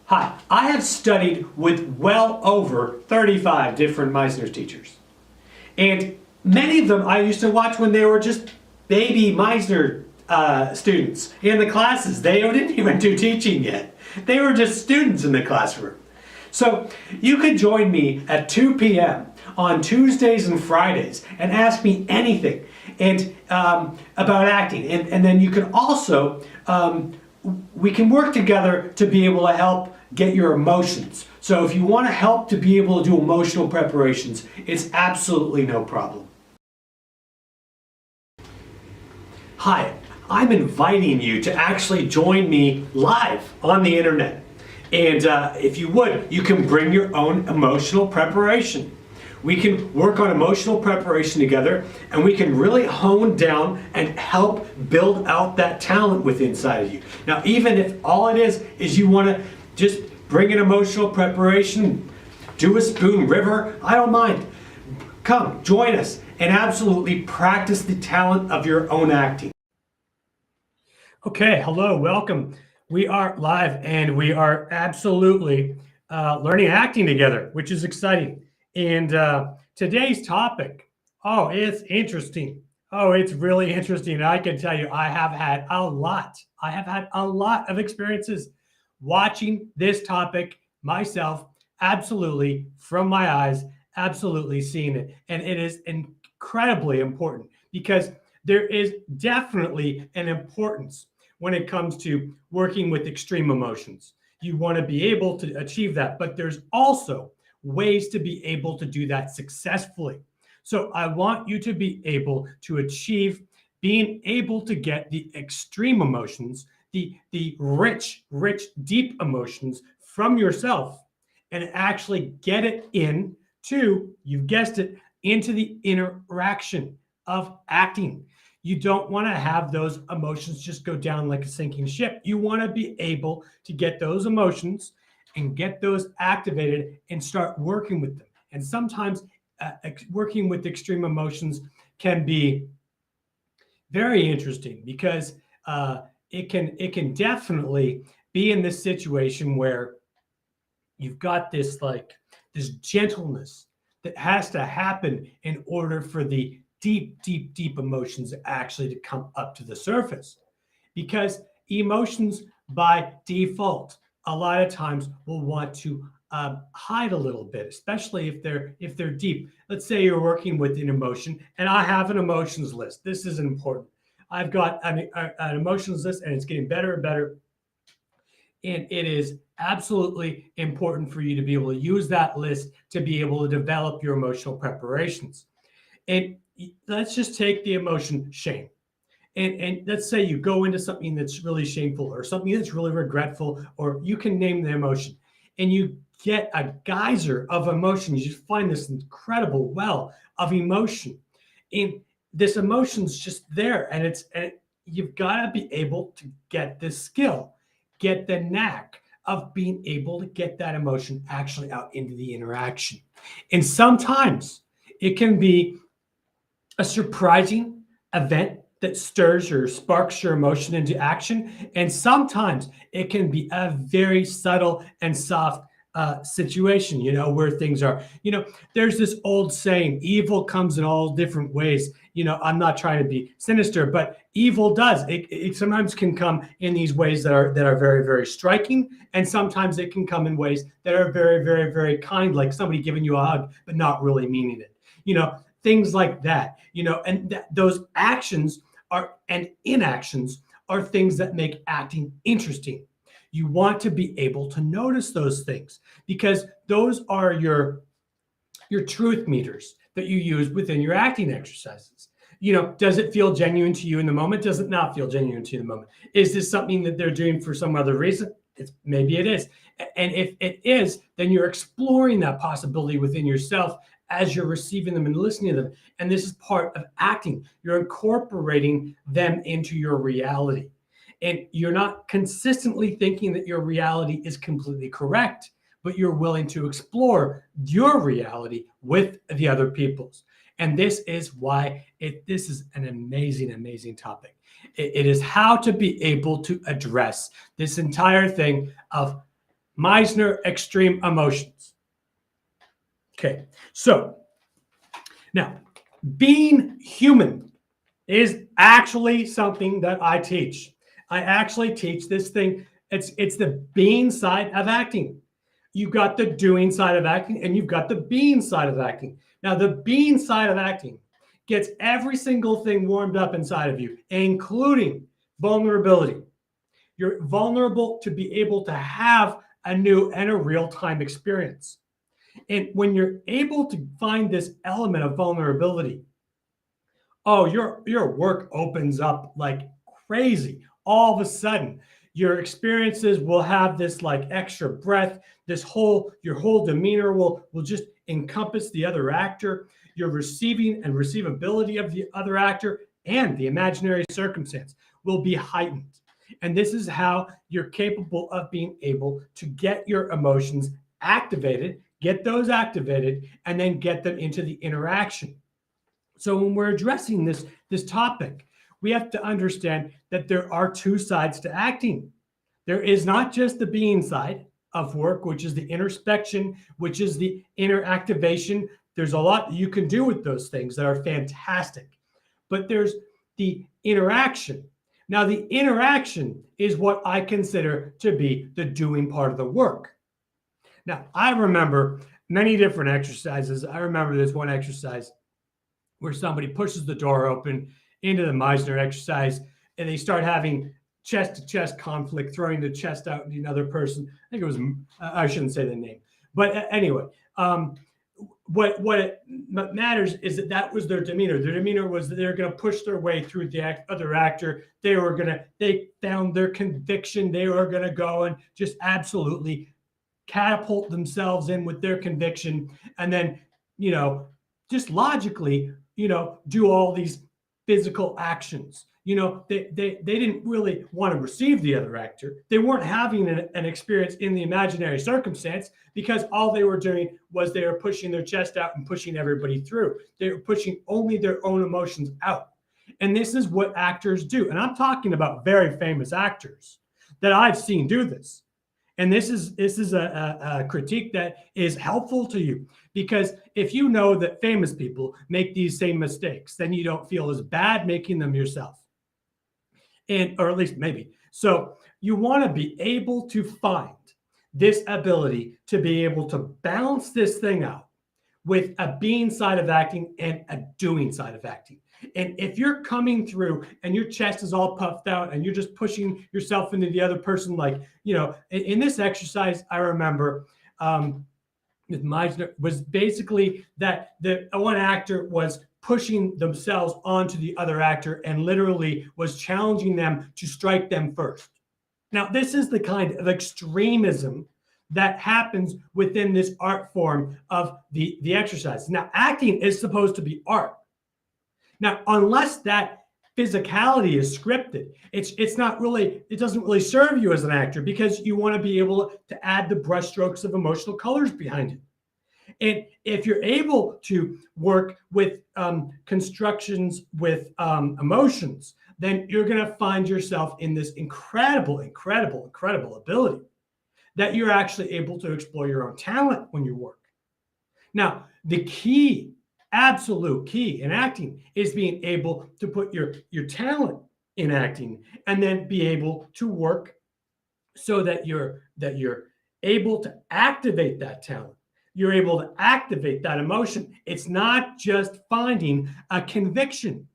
Hi, I have studied with well over 35 different Meisner teachers. And many of them I used to watch when they were just baby Meisner students in the classes. They didn't even do teaching yet. They were just students in the classroom. So you could join me at 2 p.m. on Tuesdays and Fridays and ask me anything about acting. And then you can also, we can work together to be able to help get your emotions. So if you want to help to be able to do emotional preparations, it's absolutely no problem. Hi, I'm inviting you to actually join me live on the internet. And if you would, you can bring your own emotional preparation. We can work on emotional preparation together, and we can really hone down and help build out that talent within inside of you. Now, even if all it is you want to just bring an emotional preparation, do a spoon river, I don't mind. Come, join us, and absolutely practice the talent of your own acting. Okay, hello, welcome. We are live, and we are absolutely learning acting together, which is exciting. And today's topic, it's interesting. It's really interesting. I can tell you, I have had a lot of experiences watching this topic myself, absolutely from my eyes, absolutely seeing it. And it is incredibly important because there is definitely an importance when it comes to working with extreme emotions. You want to be able to achieve that, but there's also ways to be able to do that successfully. So I want you to be able to achieve being able to get the extreme emotions, the rich, deep emotions from yourself, and actually get it into, you've guessed it, into the interaction of acting. You don't want to have those emotions just go down like a sinking ship. You want to be able to get those emotions and get those activated and start working with them. And sometimes working with extreme emotions can be very interesting because it can definitely be in this situation where you've got this gentleness that has to happen in order for the deep emotions actually to come up to the surface. Because emotions by default a lot of times will want to hide a little bit, especially if they're deep. Let's say you're working with an emotion, and I have an emotions list. This is important. I've got an emotions list, and it's getting better and better. And it is absolutely important for you to be able to use that list to be able to develop your emotional preparations. And let's just take the emotion shame. And let's say you go into something that's really shameful or something that's really regretful, or you can name the emotion, and you get a geyser of emotion. You just find this incredible well of emotion. And this emotion's just there, and you've got to be able to get this skill, get the knack of being able to get that emotion actually out into the interaction. And sometimes it can be a surprising event that stirs or sparks your emotion into action. And sometimes it can be a very subtle and soft situation, where things are, there's this old saying, evil comes in all different ways. I'm not trying to be sinister, but evil does. It sometimes can come in these ways that are very, very striking. And sometimes it can come in ways that are very, very, very kind, like somebody giving you a hug, but not really meaning it. Things like that, and those actions and inactions are things that make acting interesting. You want to be able to notice those things because those are your truth meters that you use within your acting exercises. Does it feel genuine to you in the moment? Does it not feel genuine to you in the moment? Is this something that they're doing for some other reason? Maybe it is. And if it is, then you're exploring that possibility within yourself as you're receiving them and listening to them. And this is part of acting. You're incorporating them into your reality. And you're not consistently thinking that your reality is completely correct, but you're willing to explore your reality with the other people's. And this is why this is an amazing, amazing topic. It is how to be able to address this entire thing of Meisner extreme emotions. Okay, so now being human is actually something that I teach. I actually teach this thing. It's the being side of acting. You've got the doing side of acting and you've got the being side of acting. Now, the being side of acting gets every single thing warmed up inside of you, including vulnerability. You're vulnerable to be able to have a new and a real-time experience. And when you're able to find this element of vulnerability, oh, your work opens up like crazy. All of a sudden, your experiences will have this like extra breath. Your whole demeanor will just encompass the other actor. Your receiving and receivability of the other actor and the imaginary circumstance will be heightened. And this is how you're capable of being able to get your emotions activated, get those activated, and then get them into the interaction. So when we're addressing this topic, we have to understand that there are two sides to acting. There is not just the being side of work, which is the introspection, which is the inner activation. There's a lot that you can do with those things that are fantastic. But there's the interaction. Now, the interaction is what I consider to be the doing part of the work. Now, I remember many different exercises. I remember this one exercise where somebody pushes the door open into the Meisner exercise and they start having chest-to-chest conflict, throwing the chest out at another person. I think it was, I shouldn't say the name. But anyway, what it matters is that was their demeanor. Their demeanor was that they were going to push their way through the other actor. They found their conviction. They were going to go and just absolutely catapult themselves in with their conviction. And then, just logically, do all these physical actions. They didn't really want to receive the other actor. They weren't having an experience in the imaginary circumstance because all they were doing was they were pushing their chest out and pushing everybody through. They were pushing only their own emotions out. And this is what actors do. And I'm talking about very famous actors that I've seen do this. And this is a critique that is helpful to you, because if you know that famous people make these same mistakes, then you don't feel as bad making them yourself. Or at least maybe. So you want to be able to find this ability to be able to balance this thing out with a being side of acting and a doing side of acting. And if you're coming through and your chest is all puffed out and you're just pushing yourself into the other person, like, in this exercise, I remember with Meisner was basically that the one actor was pushing themselves onto the other actor and literally was challenging them to strike them first. Now, this is the kind of extremism that happens within this art form of the exercise. Now, acting is supposed to be art. Now, unless that physicality is scripted, it doesn't really serve you as an actor, because you want to be able to add the brushstrokes of emotional colors behind it. And if you're able to work with constructions with emotions, then you're going to find yourself in this incredible ability that you're actually able to explore your own talent when you work. Now, the absolute key in acting is being able to put your talent in acting and then be able to work so that you're able to activate that talent. You're able to activate that emotion. It's not just finding a conviction.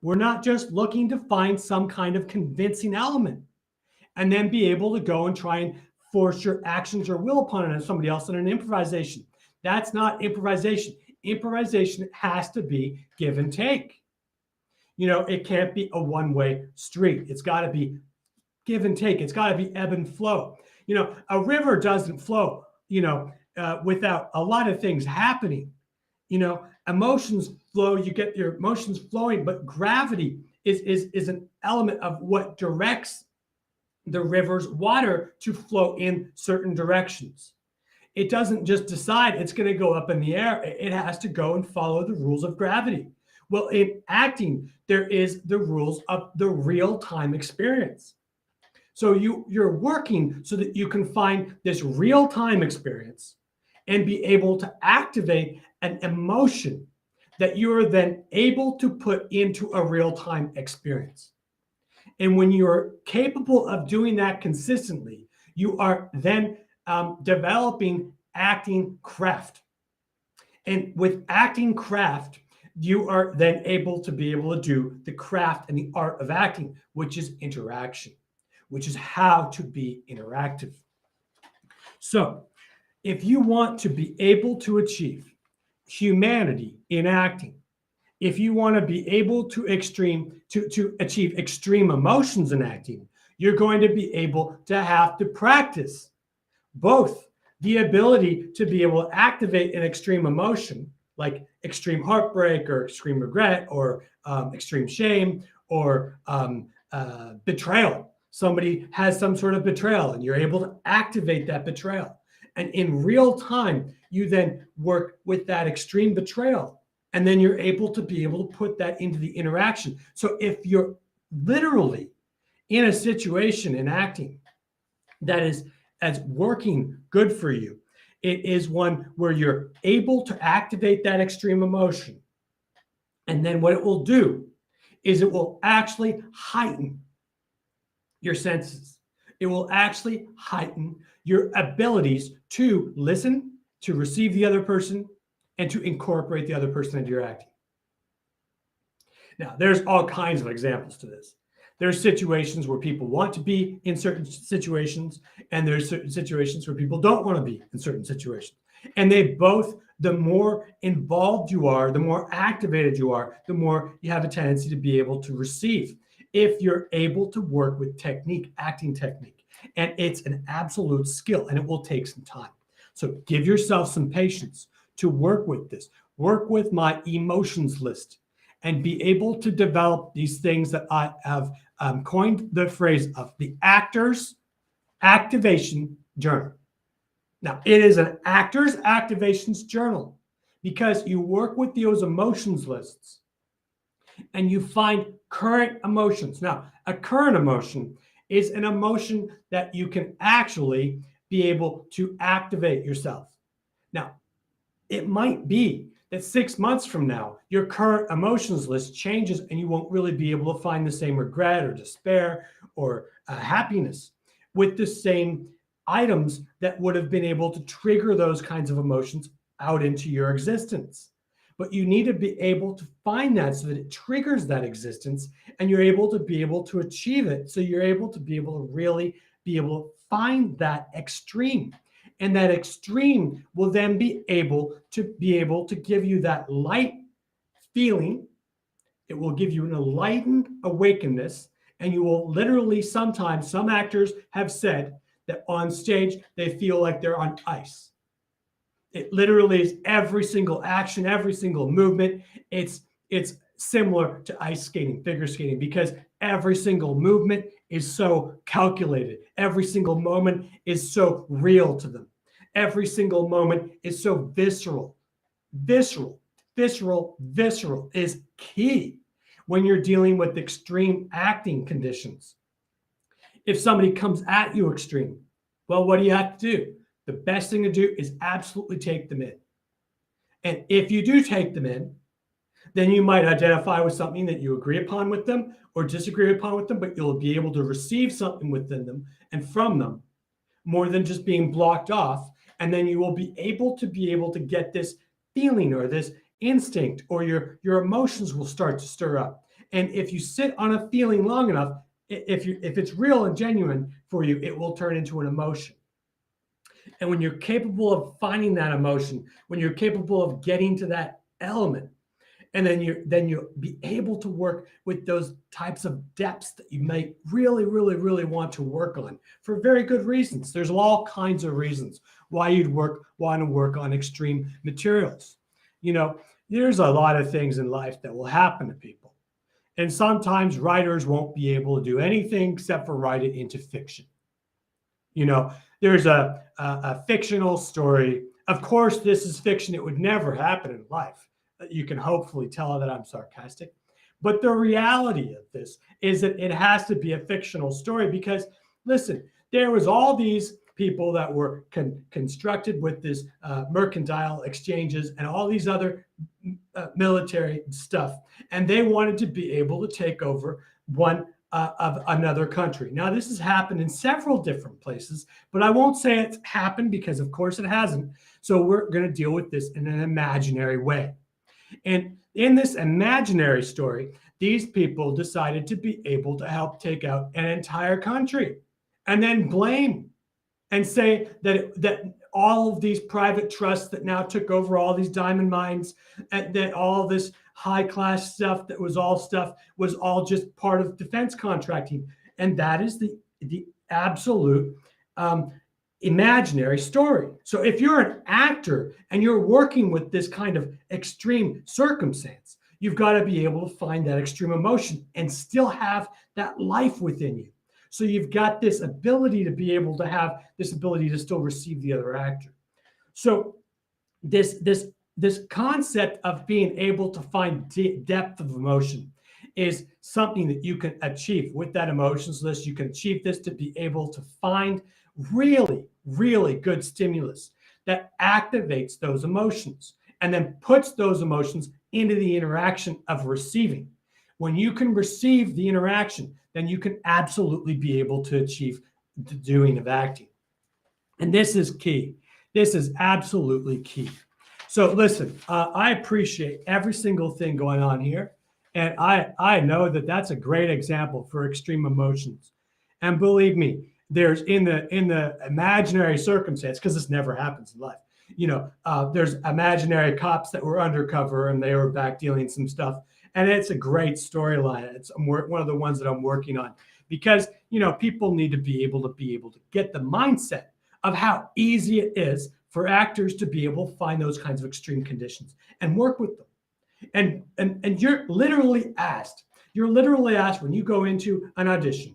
We're not just looking to find some kind of convincing element and then be able to go and try and force your actions or will upon somebody else in an improvisation. That's not improvisation. Improvisation has to be give and take. It can't be a one-way street. It's got to be give and take. It's got to be ebb and flow. A river doesn't flow, without a lot of things happening. Emotions flow, you get your emotions flowing, but gravity is an element of what directs the river's water to flow in certain directions. It doesn't just decide it's going to go up in the air. It has to go and follow the rules of gravity. Well, in acting, there is the rules of the real-time experience. So you're working so that you can find this real-time experience and be able to activate an emotion that you are then able to put into a real-time experience. And when you're capable of doing that consistently, you are then developing acting craft. And with acting craft, you are then able to do the craft and the art of acting, which is interaction, which is how to be interactive. So if you want to be able to achieve humanity in acting, if you want to be able to achieve extreme emotions in acting, you're going to be able to have to practice both the ability to be able to activate an extreme emotion, like extreme heartbreak or extreme regret or extreme shame or betrayal. Somebody has some sort of betrayal and you're able to activate that betrayal. And in real time, you then work with that extreme betrayal. And then you're able to put that into the interaction. So if you're literally in a situation in acting that is as working good for you, it is one where you're able to activate that extreme emotion. And then what it will do is it will actually heighten your senses. It will actually heighten your abilities to listen, to receive the other person, and to incorporate the other person into your acting. Now, there's all kinds of examples to this. There's situations where people want to be in certain situations, and there's certain situations where people don't want to be in certain situations. And they both, the more involved you are, the more activated you are, the more you have a tendency to be able to receive. If you're able to work with technique, acting technique, and it's an absolute skill, and it will take some time. So give yourself some patience to work with this. Work with my emotions list and be able to develop these things that I have coined the phrase of the actor's activation journal. Now, it is an actor's activations journal because you work with those emotions lists and you find current emotions. Now, a current emotion is an emotion that you can actually be able to activate yourself. Now, it might be that 6 months from now, your current emotions list changes and you won't really be able to find the same regret or despair or happiness with the same items that would have been able to trigger those kinds of emotions out into your existence. But you need to be able to find that so that it triggers that existence and you're able to achieve it. So you're able to really be able to find that extreme. And that extreme will then be able to give you that light feeling. It will give you an enlightened awakeness. And you will literally sometimes, some actors have said that on stage, they feel like they're on ice. It literally is every single action, every single movement. It's similar to ice skating, figure skating, because every single movement is so calculated. Every single moment is so real to them. Every single moment is so visceral. Visceral is key when you're dealing with extreme acting conditions. If somebody comes at you extreme, well, what do you have to do? The best thing to do is absolutely take them in. And if you do take them in, then you might identify with something that you agree upon with them or disagree upon with them, but you'll be able to receive something within them and from them more than just being blocked off. And then you will be able to get this feeling or this instinct, or your emotions will start to stir up. And if you sit on a feeling long enough, if it's real and genuine for you, it will turn into an emotion. And when you're capable of finding that emotion, when you're capable of getting to that element, and then you'll be able to work with those types of depths that you may really want to work on for very good reasons. There's all kinds of reasons why you'd want to work on extreme materials. There's a lot of things in life that will happen to people. And sometimes writers won't be able to do anything except for write it into fiction. There's a fictional story. Of course, this is fiction. It would never happen in life. You can hopefully tell that I'm sarcastic. But the reality of this is that it has to be a fictional story because Listen, there was all these people that were constructed with this mercantile exchanges and all these other military stuff, and they wanted to be able to take over one of another country. Now, this has happened in several different places, but I won't say it's happened because, of course, it hasn't. So we're going to deal with this in an imaginary way. And in this imaginary story, these people decided to be able to help take out an entire country and then blame and say that all of these private trusts that now took over all these diamond mines, and that all this high class stuff that was all just part of defense contracting. And that is the absolute imaginary story. So if you're an actor and you're working with this kind of extreme circumstance, you've got to be able to find that extreme emotion and still have that life within you. So you've got this ability to be able to have this ability to still receive the other actor. So this concept of being able to find depth of emotion is something that you can achieve with that emotions list. You can achieve this to be able to find really, really good stimulus that activates those emotions and then puts those emotions into the interaction of receiving. When you can receive the interaction, then you can absolutely be able to achieve the doing of acting. And this is key. This is absolutely key. So listen, I appreciate every single thing going on here. And I know that that's a great example for extreme emotions. And believe me, there's in the imaginary circumstance, because this never happens in life, there's imaginary cops that were undercover and they were back dealing some stuff. And it's a great storyline. It's one of the ones that I'm working on because, people need to be able to get the mindset of how easy it is for actors to be able to find those kinds of extreme conditions and work with them. And you're literally asked when you go into an audition,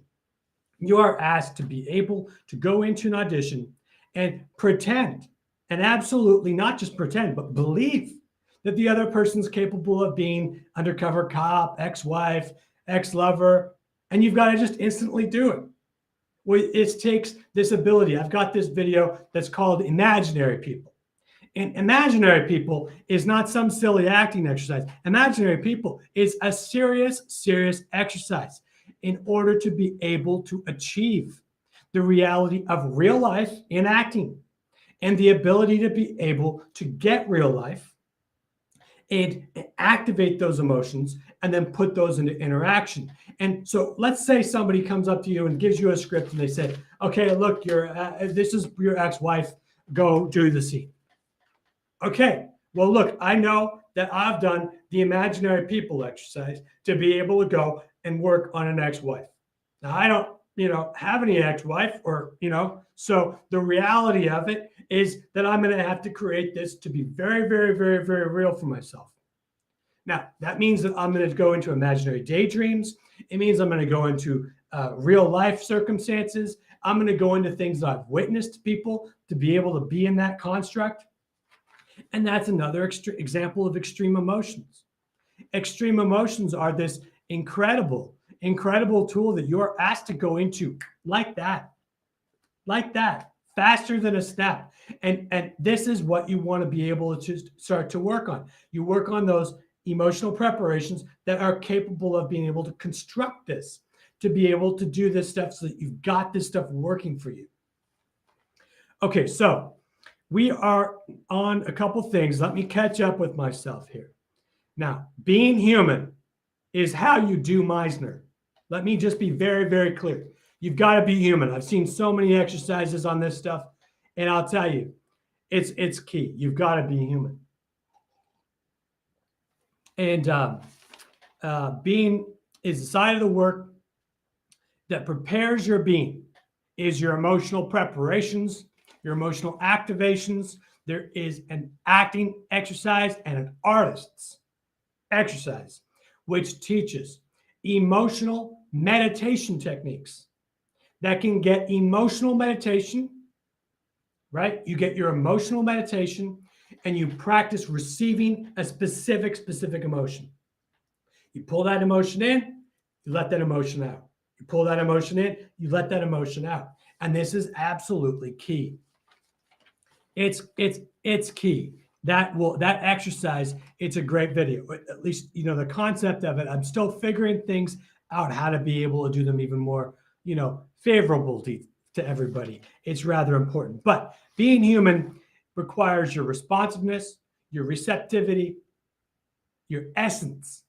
you are asked to be able to go into an audition and pretend, and absolutely not just pretend, but believe that the other person's capable of being undercover cop, ex-wife, ex-lover, and you've got to just instantly do it. Well, it takes this ability. I've got this video that's called Imaginary People. And Imaginary People is not some silly acting exercise. Imaginary People is a serious, serious exercise in order to be able to achieve the reality of real life in acting and the ability to be able to get real life and activate those emotions and then put those into interaction. And so let's say somebody comes up to you and gives you a script and they say, okay, look, this is your ex-wife, go do the scene. Okay, well, look, I know that I've done the Imaginary People exercise to be able to go and work on an ex-wife. Now, I don't, have any ex-wife so the reality of it is that I'm going to have to create this to be very, very, very, very real for myself. Now, that means that I'm going to go into imaginary daydreams. It means I'm going to go into real life circumstances. I'm going to go into things that I've witnessed people to be able to be in that construct. And that's another example of extreme emotions. Extreme emotions are this incredible tool that you're asked to go into like that, faster than a snap. And this is what you want to be able to start to work on. You work on those emotional preparations that are capable of being able to construct this, to be able to do this stuff so that you've got this stuff working for you. Okay, so we are on a couple things. Let me catch up with myself here. Now, being human is how you do Meisner. Let me just be very, very clear. You've got to be human. I've seen so many exercises on this stuff, and I'll tell you, it's key. You've got to be human. And being is the side of the work that prepares your being, is your emotional preparations, your emotional activations. There is an acting exercise and an artist's exercise, which teaches emotional meditation techniques that can get emotional meditation, right? You get your emotional meditation and you practice receiving a specific emotion. You pull that emotion in, you let that emotion out. You pull that emotion in, you let that emotion out. And this is absolutely key. It's key. That exercise, it's a great video. At least, the concept of it, I'm still figuring things out, how to be able to do them even more, favorable to everybody. It's rather important. But being human requires your responsiveness, your receptivity, your essence.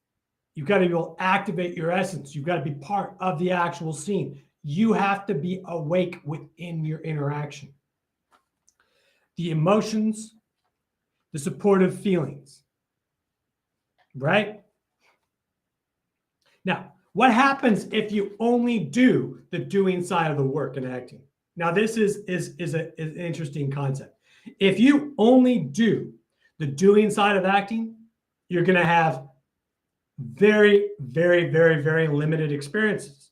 You've got to be able to activate your essence. You've got to be part of the actual scene. You have to be awake within your interaction. The emotions, the supportive feelings, right? Now, what happens if you only do the doing side of the work in acting? Now, this is an interesting concept. If you only do the doing side of acting, you're going to have very, very, very, very limited experiences.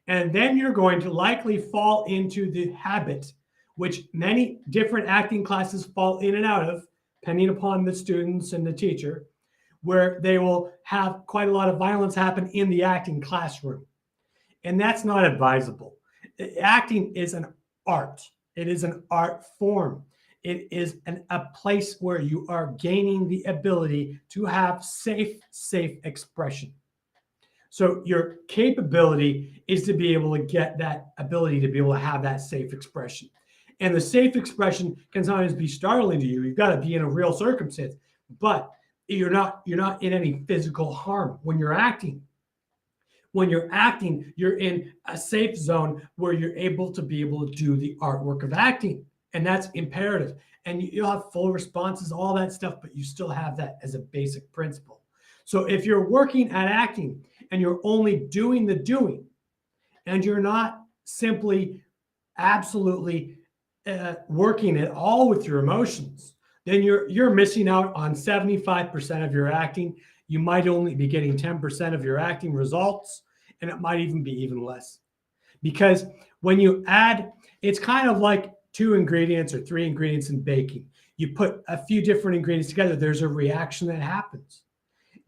And then you're going to likely fall into the habit, which many different acting classes fall in and out of, depending upon the students and the teacher, where they will have quite a lot of violence happen in the acting classroom. And that's not advisable. Acting is an art. It is an art form. It is a place where you are gaining the ability to have safe expression. So your capability is to be able to get that ability to be able to have that safe expression. And the safe expression can sometimes be startling to you. You've got to be in a real circumstance, but you're not in any physical harm when you're acting. When you're acting, you're in a safe zone where you're able to do the artwork of acting. And that's imperative. And you'll have full responses, all that stuff, but you still have that as a basic principle. So if you're working at acting and you're only doing the doing, and you're not simply absolutely working at all with your emotions, then you're missing out on 75% of your acting. You might only be getting 10% of your acting results, and it might even be even less. Because when you add, it's kind of like 2 ingredients or 3 ingredients in baking. You put a few different ingredients together, there's a reaction that happens.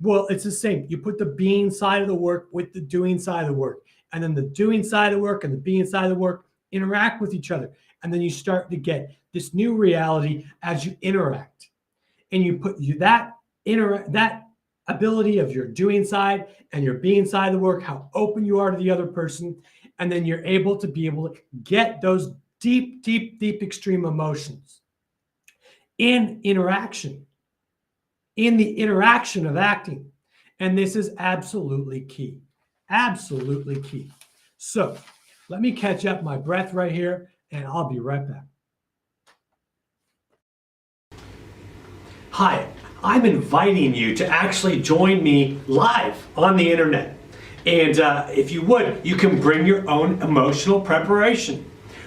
Well, it's the same. You put the being side of the work with the doing side of the work, and then the doing side of the work and the being side of the work interact with each other. And then you start to get this new reality as you interact. And you put that ability of your doing side and your being side of the work, how open you are to the other person, and then you're able to get those deep extreme emotions in interaction, in the interaction of acting. And this is absolutely key. Absolutely key. So let me catch up my breath right here, and I'll be right back. Hi, I'm inviting you to actually join me live on the internet. And if you would, you can bring your own emotional preparation.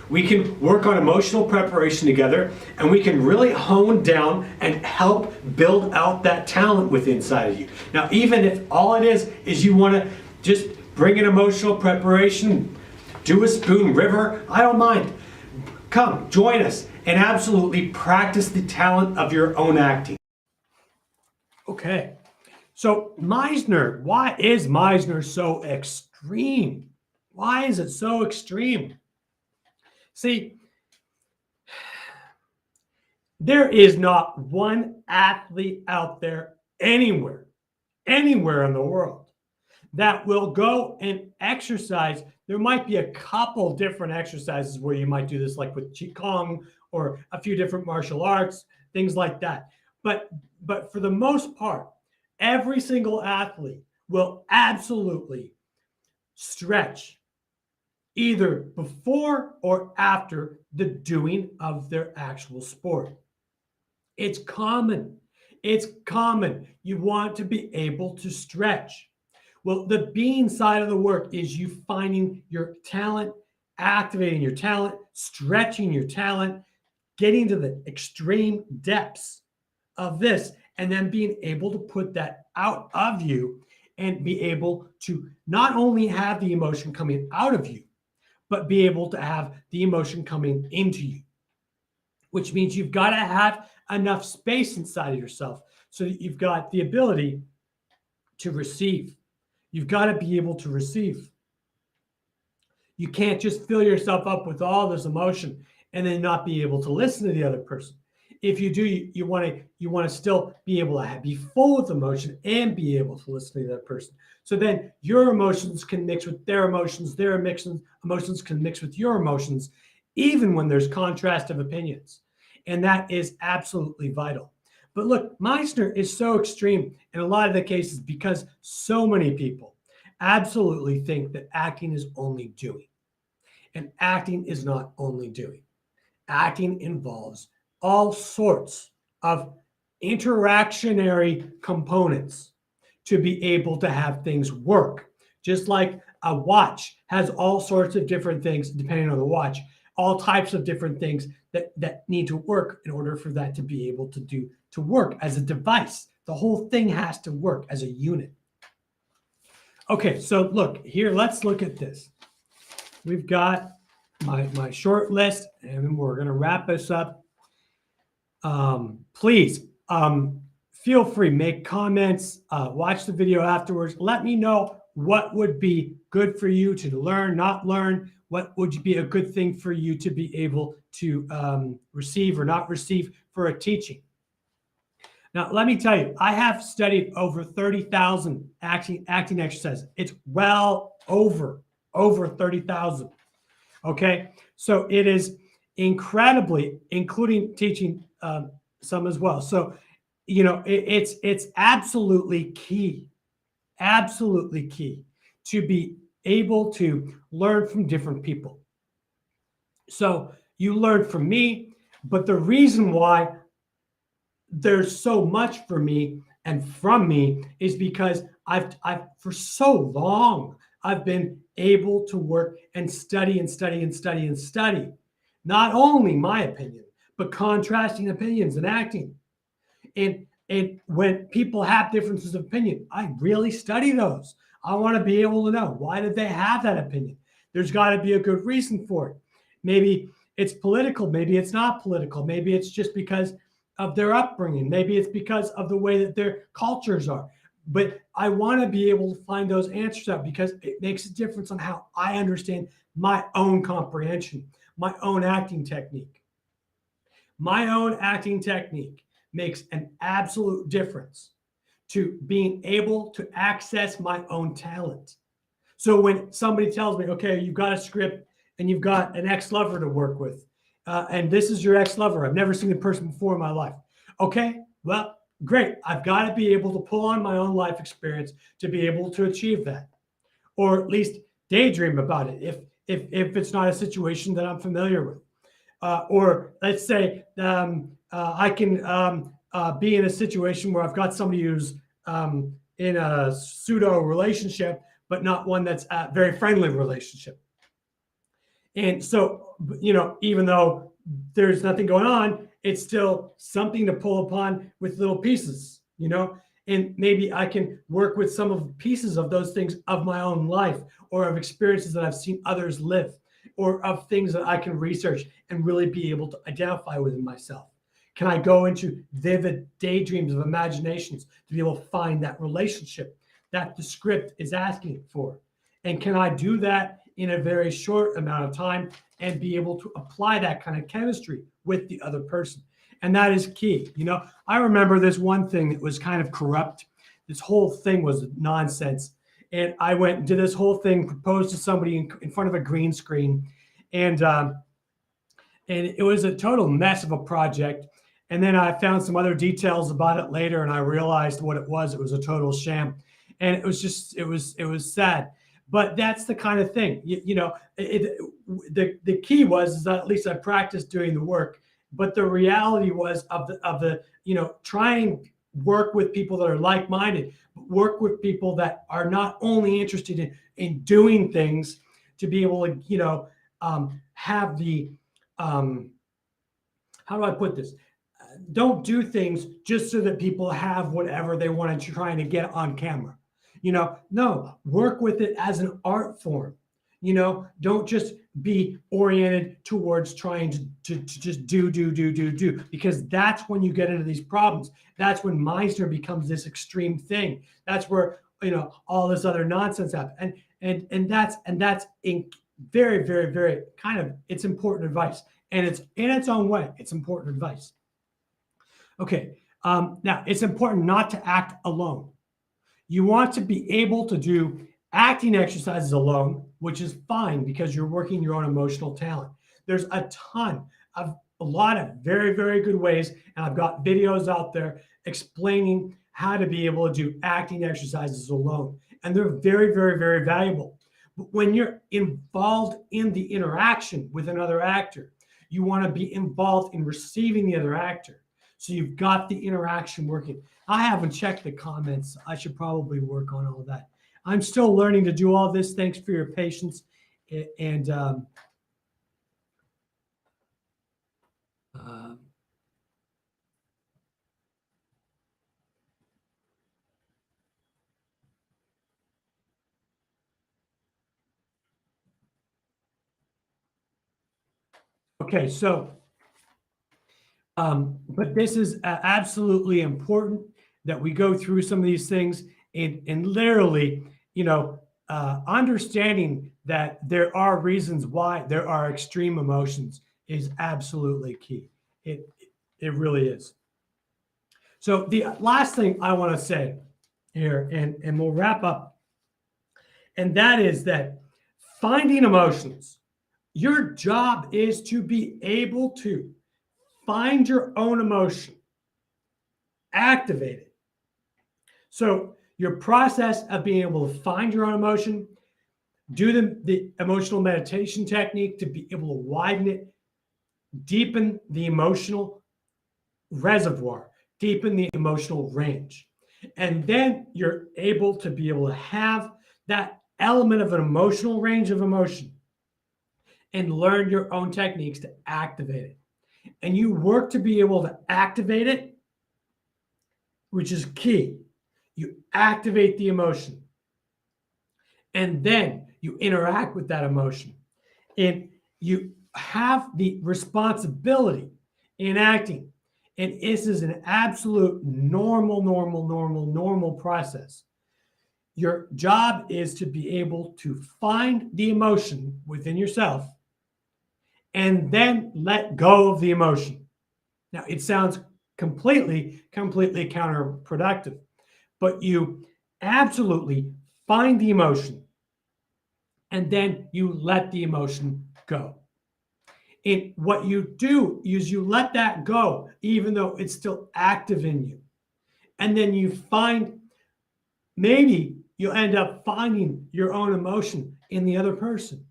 We can work on emotional preparation together, and we can really hone down and help build out that talent within inside of you. Now, even if all it is you want to just bring an emotional preparation, do a spoon river, I don't mind. Come, join us, and absolutely practice the talent of your own acting. Okay, so Meisner, why is Meisner so extreme? Why is it so extreme? See, there is not one athlete out there anywhere in the world that will go and exercise. There might be a couple different exercises where you might do this, like with Qigong or a few different martial arts, things like that. But for the most part, every single athlete will absolutely stretch either before or after the doing of their actual sport. It's common. It's common. You want to be able to stretch. Well, the being side of the work is you finding your talent, activating your talent, stretching your talent, getting to the extreme depths of this, and then being able to put that out of you and be able to not only have the emotion coming out of you, but be able to have the emotion coming into you, which means you've got to have enough space inside of yourself so that you've got the ability to receive. You've got to be able to receive. You can't just fill yourself up with all this emotion and then not be able to listen to the other person. If you do, you want to still be able to be full with emotion and be able to listen to the other person. So then your emotions can mix with their emotions emotions can mix with your emotions, even when there's contrast of opinions. And that is absolutely vital. But look, Meisner is so extreme in a lot of the cases because so many people absolutely think that acting is only doing. And acting is not only doing. Acting involves all sorts of interactionary components to be able to have things work. Just like a watch has all sorts of different things, depending on the watch, all types of different things that need to work in order for that to be able to work as a device. The whole thing has to work as a unit. Okay, so look here, let's look at this. We've got my short list, and we're going to wrap this up. Please feel free, make comments, watch the video afterwards. Let me know what would be good for you to learn, not learn. What would be a good thing for you to be able to receive or not receive for a teaching. Now, let me tell you, I have studied over 30,000 acting exercises. It's well over 30,000. Okay, so it is incredibly, including teaching some as well. So, it's absolutely key to be able to learn from different people. So you learn from me, but the reason why there's so much for me and from me is because I've for so long I've been able to work and study and study and study and study, not only my opinion, but contrasting opinions in acting. And when people have differences of opinion, I really study those. I want to be able to know, why did they have that opinion? There's got to be a good reason for it. Maybe it's political, maybe it's not political, maybe it's just because of their upbringing, maybe it's because of the way that their cultures are. But I want to be able to find those answers out because it makes a difference on how I understand my own comprehension, my own acting technique. My own acting technique makes an absolute difference to being able to access my own talent. So when somebody tells me, okay, you've got a script and you've got an ex-lover to work with, and this is your ex-lover, I've never seen a person before in my life. Okay, well, great. I've got to be able to pull on my own life experience to be able to achieve that, or at least daydream about it if it's not a situation that I'm familiar with. Or let's say I can be in a situation where I've got somebody who's in a pseudo relationship, but not one that's a very friendly relationship. And so, even though there's nothing going on, it's still something to pull upon with little pieces, and maybe I can work with some of the pieces of those things of my own life or of experiences that I've seen others live, or of things that I can research and really be able to identify within myself. Can I go into vivid daydreams of imaginations to be able to find that relationship that the script is asking for? And can I do that in a very short amount of time and be able to apply that kind of chemistry with the other person? And that is key. I remember this one thing that was kind of corrupt. This whole thing was nonsense. And I went and did this whole thing, proposed to somebody in front of a green screen. And it was a total mess of a project. And then I found some other details about it later, and I realized what it was. It was a total sham. And it was sad. But that's the kind of thing, the key was that at least I practiced doing the work. But the reality was of the try and work with people that are like-minded, but work with people that are not only interested in doing things to be able to, have the, how do I put this? Don't do things just so that people have whatever they want to try to get on camera. No, work with it as an art form. Don't just be oriented towards trying to just do, because that's when you get into these problems. That's when Meisner becomes this extreme thing. That's where, all this other nonsense happens. And very, very, very kind of, it's important advice. And it's in its own way, it's important advice. Okay, now it's important not to act alone. You want to be able to do acting exercises alone, which is fine because you're working your own emotional talent. There's a lot of very, very good ways, and I've got videos out there explaining how to be able to do acting exercises alone. And they're very, very, very valuable. But when you're involved in the interaction with another actor, you want to be involved in receiving the other actor. So you've got the interaction working. I haven't checked the comments. I should probably work on all of that. I'm still learning to do all this. Thanks for your patience. And okay, so, but this is absolutely important that we go through some of these things and literally, understanding that there are reasons why there are extreme emotions is absolutely key. It really is. So the last thing I want to say here, and we'll wrap up, and that is that finding emotions, your job is to be able to find your own emotion, activate it. So your process of being able to find your own emotion, do the emotional meditation technique to be able to widen it, deepen the emotional reservoir, deepen the emotional range. And then you're able to be able to have that element of an emotional range of emotion and learn your own techniques to activate it. And you work to be able to activate it, which is key. You activate the emotion. And then you interact with that emotion. And you have the responsibility in acting. And this is an absolute normal process. Your job is to be able to find the emotion within yourself and then let go of the emotion. Now, it sounds completely counterproductive, but you absolutely find the emotion and then you let the emotion go. And what you do is you let that go, even though it's still active in you. And then you find, maybe you'll end up finding your own emotion in the other person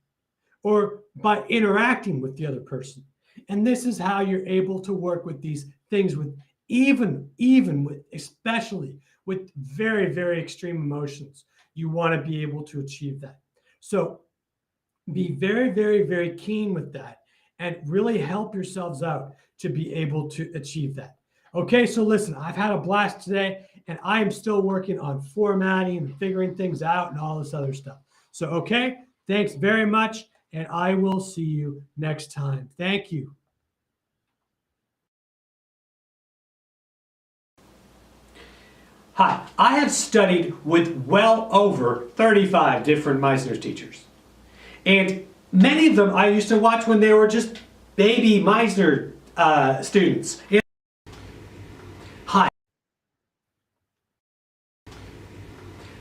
or by interacting with the other person. And this is how you're able to work with these things with even with, especially with very, very extreme emotions. You want to be able to achieve that. So be very, very, very keen with that and really help yourselves out to be able to achieve that. Okay, so listen, I've had a blast today and I am still working on formatting and figuring things out and all this other stuff. So, okay, thanks very much. And I will see you next time. Thank you. Hi, I have studied with well over 35 different Meisner teachers. And many of them I used to watch when they were just baby Meisner students.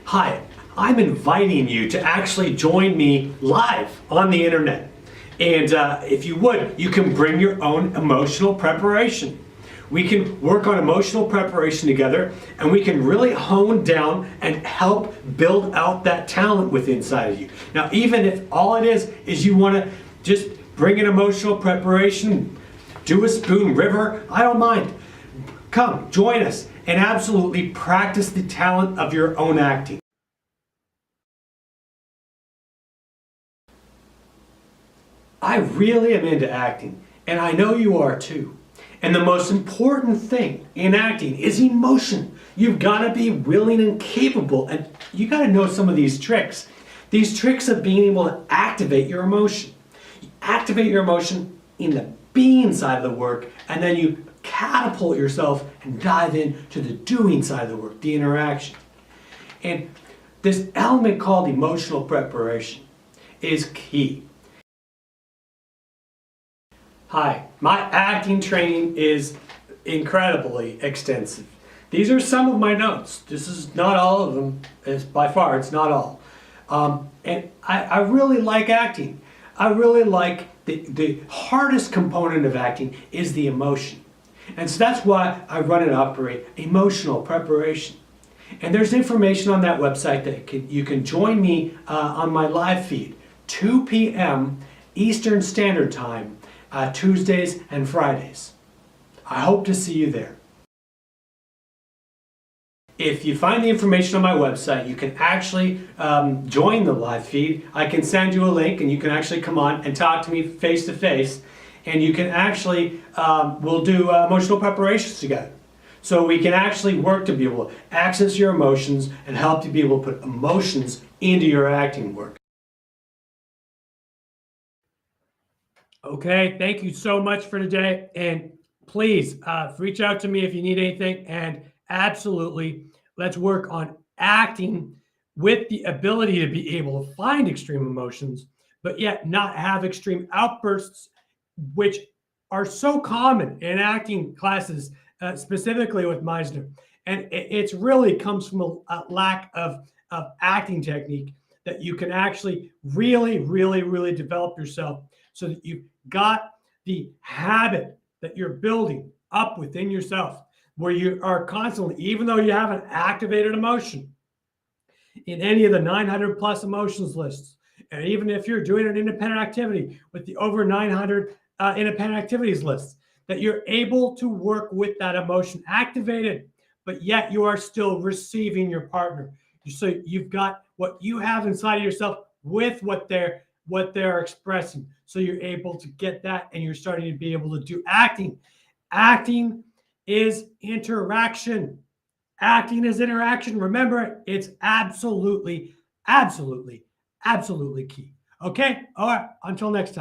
Hi, I'm inviting you to actually join me live on the internet. And if you would, you can bring your own emotional preparation. We can work on emotional preparation together and we can really hone down and help build out that talent within inside of you. Now, even if all it is you want to just bring an emotional preparation, do a spoon river, I don't mind. Come, join us and absolutely practice the talent of your own acting. I really am into acting, and I know you are too. And the most important thing in acting is emotion. You've got to be willing and capable, and you got to know some of these tricks. These tricks of being able to activate your emotion. You activate your emotion in the being side of the work, and then you catapult yourself and dive into the doing side of the work, the interaction. And this element called emotional preparation is key. Hi, my acting training is incredibly extensive. These are some of my notes. This is not all of them. It's by far, it's not all. And I really like acting. I really like the hardest component of acting is the emotion. And so that's why I run and operate emotional preparation. And there's information on that website that you can join me on my live feed, 2 p.m. Eastern Standard Time, Tuesdays and Fridays. I hope to see you there. If you find the information on my website, you can actually join the live feed. I can send you a link and you can actually come on and talk to me face to face. And you can actually, we'll do emotional preparations together. So we can actually work to be able to access your emotions and help you be able to put emotions into your acting work. Okay, thank you so much for today. And please reach out to me if you need anything. And absolutely, let's work on acting with the ability to be able to find extreme emotions, but yet not have extreme outbursts, which are so common in acting classes, specifically with Meisner. And it really comes from a lack of acting technique that you can actually really develop yourself so that you've got the habit that you're building up within yourself, where you are constantly, even though you haven't activated emotion in any of the 900 plus emotions lists, and even if you're doing an independent activity with the over 900 independent activities lists, that you're able to work with that emotion activated, but yet you are still receiving your partner. So you've got what you have inside of yourself with what they're expressing. So you're able to get that, and you're starting to be able to do acting. Acting is interaction. Acting is interaction. Remember, it's absolutely key. Okay? All right. Until next time.